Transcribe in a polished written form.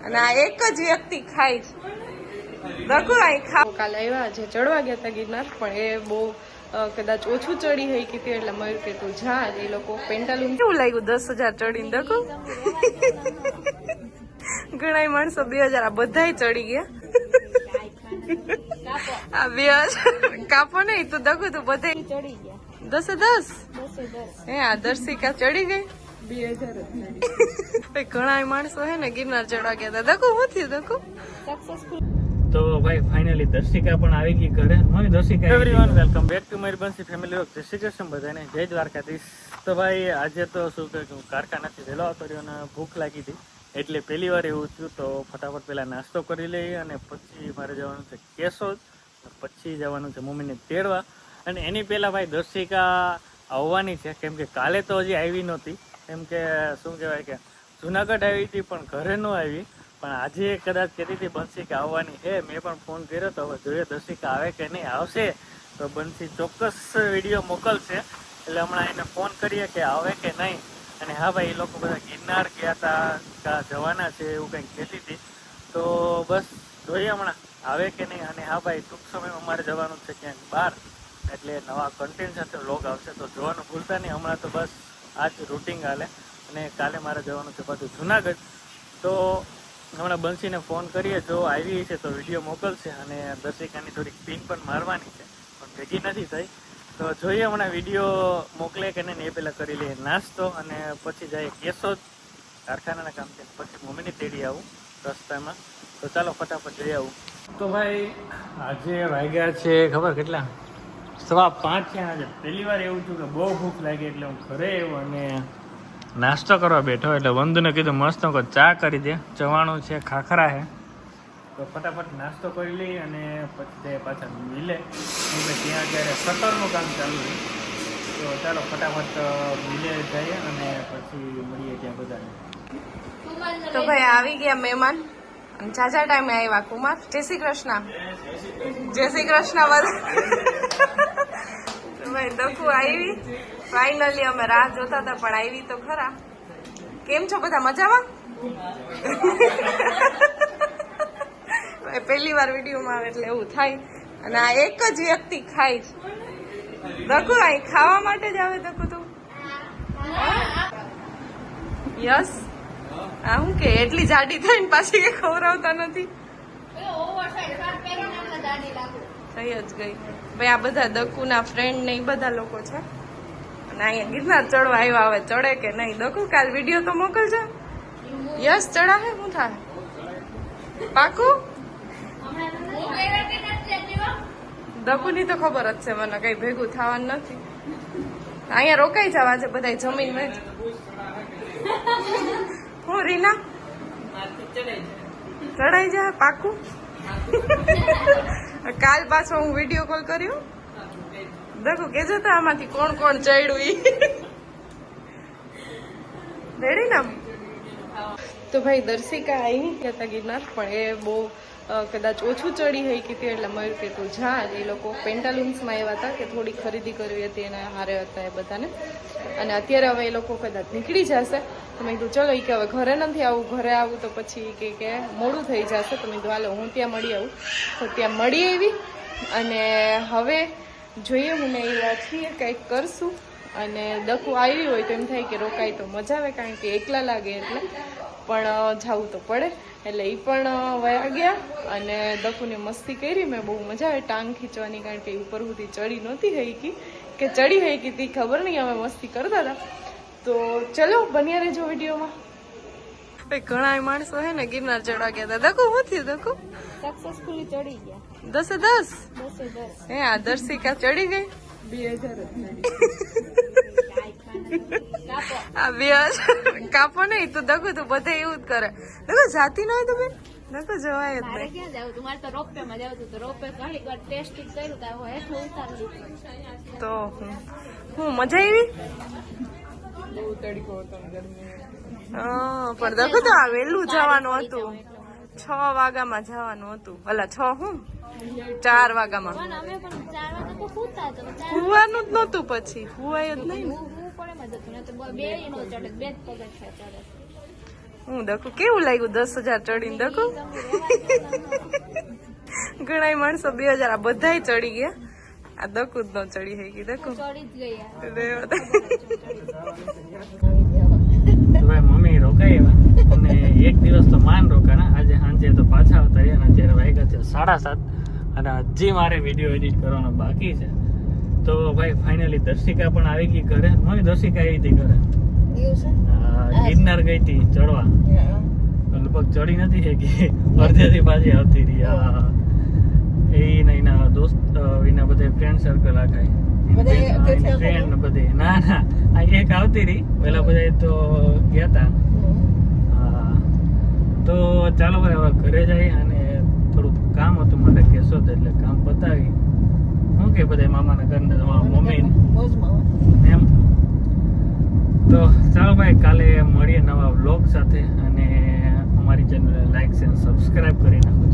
અને આ એક જ વ્યક્તિ ખાય છે. દકુ આઈ ખાવ. કાલે આવ્યા છે ચડવા ગયા હતા ગિરનાર, પણ એ બહુ કદાચ ઓછું ચડી હોય કે એટલે મયુર કે તું જા. એ લોકો પેન્ટાલુન કેવું લાગ્યું 10,000 ચડીને? દકુ ઘણા માણસો 2,000 આ બધાય ચડી ગયા. આ 2,000 કાપો નહીં તું દકુ, તું બધા ચડી ગયા 10,000. હે આ દર્શિકા ચડી ગઈ 2,000. ઘણા માણસો હે ને ગિરનાર ચડવા ગયા હતા. દકુ શું થયું દકુ? સક્સેસફુલ. તો ભાઈ ફાઇનલી દર્શિકા પણ આવી ગઈ ઘરે. હું દર્શિકા. એવરીવન વેલકમ બેક ટુ મારી બંસી ફેમિલી વર્ક. જય શ્રી કૃષ્ણ બધાને, જય દ્વારકાધીશ. તો ભાઈ આજે તો શું કે હું કારખાનાથી વહેલો આવતો રહ્યો અને ભૂખ લાગી હતી, એટલે પહેલી વાર એવું થયું. તો ફટાફટ પહેલા નાસ્તો કરી લઈએ અને પછી મારે જવાનું છે કેશોદ, પછી જવાનું છે મમ્મીને તેડવા. અને એની પહેલા ભાઈ દર્શિકા આવવાની છે, કેમ કે કાલે તો હજી આવી નહોતી. કેમ કે શું કહેવાય કે જુનાગઢ આવી હતી પણ ઘરે ન આવી, પણ આજે કદાચ કહેતી હતી બંસી કે આવવાની છે. મેં પણ ફોન કર્યો તો હવે જોઈએ દર્શિકા આવે કે નહીં. આવશે તો બંસી ચોક્કસ વિડીયો મોકલશે, એટલે હમણાં એને ફોન કરીએ કે આવે કે નહીં. અને હા ભાઈ, એ લોકો બધા ગિરનાર ગયા હતા, જવાના છે એવું કંઈક કહેતી હતી. તો બસ જોઈએ હમણાં આવે કે નહીં. અને હા ભાઈ, ટૂંક સમયમાં અમારે જવાનું છે ક્યાંક બહાર, એટલે નવા કન્ટેન્ટ સાથે વ્લોગ આવશે, તો જોવાનું ભૂલતા નહીં. હમણાં તો બસ આ જ રૂટિન હાલે. અને કાલે મારે જવાનું છે પાછું જુનાગઢ. તો હમણાં બંસીને ફોન કરીએ, જો આવી છે તો વિડીયો મોકલશે. અને દર્શિકાની થોડીક પિન પણ મારવાની છે, પણ ભેગી નથી થઈ. તો જોઈએ હમણાં વિડીયો મોકલે કે નહીં. એ પહેલાં કરી લઈએ નાસ્તો અને પછી જઈએ કેશોદ કારખાનાના કામ છે. પછી મમ્મીને તેડી આવું રસ્તામાં. તો ચાલો ફટાફટ જઈ આવું. તો ભાઈ આજે વાગ્યા છે ખબર કેટલા? 5:15 છે. આજે પહેલી વાર એવું થયું કે બહુ ભૂખ લાગી, એટલે હું ઘરે આવ્યો અને નાસ્તો કરવા બેઠો. એટલે વંદુને કીધું મસ્ત ચા કરી દે, ચવાણું છે, ખાખરા છે. તો ફટાફટ નાસ્તો કરી લઈ અને પછી પાછા મિલે. ત્યાં અત્યારે શટરનું કામ ચાલુ છે. તો ચાલો ફટાફટ મિલે જઈએ અને પછી મળીએ ત્યાં બધાને. તો ભાઈ આવી ગયા મહેમાન, ઝાઝા ટાઈમે આવ્યા. કુમાર જય શ્રી કૃષ્ણ. જય શ્રી કૃષ્ણ બધા. ભાઈ દકુ આવી ફાઇનલી. અમે રાહ જોતા હતા પણ આવી તો ખરા. કેમ છો બધા? મજામાં? પહેલી વાર વિડીયોમાં આવે એટલે એવું થાય. અને આ એક જ વ્યક્તિ ખાય છે. દકુ અહીં ખાવા માટે જ આવે. દકુ તું યસ આ હું કે એટલી જાડી થઈને પાછી કે ખવડાવતા નથી. થઈ જ ગઈ ભાઈ. આ બધા દકુના ફ્રેન્ડ ને એ બધા લોકો છે. અને અહીંયા ગિરનાર ચડવા આવ્યા. હવે ચડે કે નહીં? દકુ કાલ વિડીયો તો મોકલજો. યસ ચડાવે. શું થાય? પાકું? દકુની તો ખબર જ છે મને, કઈ ભેગું થવાનું નથી. અહીંયા રોકાઈ જવા છે બધા જમીન વેચ. હું રીના ચડાઈ જાય પાકું. કાલ પાછો હું વિડીયો કોલ કર્યો. દકુ કેજો તો આમાંથી કોણ કોણ ચડ્યું ઈ. રેડી ના? તો ભાઈ દર્શિકા આવી હતા ગિરનાર, પણ એ બહુ કદાચ ઓછું ચડી હોય કે એટલે મયુર કે તું જા. એ લોકો પેન્ટાલુન્સમાં આવ્યા હતા કે થોડી ખરીદી કરવી હતી, એના હારે હતા એ બધાને. અને અત્યારે હવે એ લોકો કદાચ નીકળી જશે. તો મેં કીધું ચલો કે હવે ઘરે નથી આવું, ઘરે આવું તો પછી કે મોડું થઈ જશે. તો મેં કીધું હાલો હું ત્યાં મળી આવું. તો ત્યાં મળી આવી અને હવે જોઈએ હું ને એવા છીએ કંઈક કરશું. અને દકુ આવી હોય તો એમ થાય કે રોકાય તો મજા આવે, કારણ કે એકલા લાગે એટલે. પણ જવું તો પડે, એટલે એ પણ વયા ગયા. અને દકુને મસ્તી કરી મેં, બહુ મજા આવે ટાંગ ખીચવાની, કારણ કે ઉપર સુધી ચડી નહોતી હઈકી કે ચડી હઈકી તી ખબર નહીં. અમે મસ્તી કરતા હતા. તો ચલો બન્યા રહેજો વિડીયોમાં. ઘણા માણસો હે ને ગિરનાર ચડવા ગયા હતા. દકુ શું થયું? દકુ સક્સેસફુલી ચડી ગયા 10,000. હે આ દર્શિકા ચડી ગઈ 2,000. આ 2,000 કાપો નહીં તું દકુ, તું બધે એવું જ કરે. દકુ જાતી ન હોય તો બેન? દકુ જવાય જ નહીં. ક્યાં જાવ તું? મારે તો રોપવે માં જાવ તો રોપવે ઘણી વાર ટેસ્ટિંગ કર્યું તો હેઠું ઉતારી લીધું. તો હું મજા આવી. બહુ તડકો હતો, ગરમી. પણ દકુ તો આ વહેલું જવાનું હતું. 6 વાગ્યામાં જવાનું હતું. ભલા 6 હું 4 વાગ્યામાં. પણ અમે પણ 4 વાગે તો સુતા હતા. હુવાનું જ નહોતું, પછી હુવાય જ નહીં. હું પડે માં જતું ને તો બે નો ચડે, બે જ પગથિયા ચડે. હું દખું કેવું લાગ્યું 10,000 ચડીને દખું ઘણા માણસો 2,000 આ બધાય ચડી ગયા આ દકું જ ન ચડી હઈ ગઈ દકું ચડી જ ગયા તો ભાઈ મમ્મી રોકાઈ એવા અને એક દિવસ તો માન રોકાણા આજે સાંજે તો પાછા આવતા રહ્યા અને અત્યારે વાગ્યા છે 7:30 અને હજી મારે વિડીયો એડિટ કરવાનો બાકી છે તો ભાઈ ફાઇનલી દર્શિકા પણ આવી ગઈ ઘરે મમ્મી દર્શિકા આવી હતી ઘરે ગિરનાર ગઈ હતી ચડવા લગભગ ચડી નથી શકી અડધેથી પાછી આવતી રહી એના દોસ્ત એના બધા ફ્રેન્ડ સર્કલ આખા ફ્રેન્ડ બધે ના આ એક આવતી રહી પેલા બધા તો ગયા હતા તો ચાલો ભાઈ હવે ઘરે જઈએ અને થોડુંક કામ હતું મારે કેશોદ એટલે કામ પતાવી શું કે બધા મામાના ઘરના મમ્મી એમ તો ચાલો ભાઈ કાલે મળીએ નવા વ્લોગ સાથે અને અમારી ચેનલ લાઈક અને સબસ્ક્રાઇબ કરી નાખો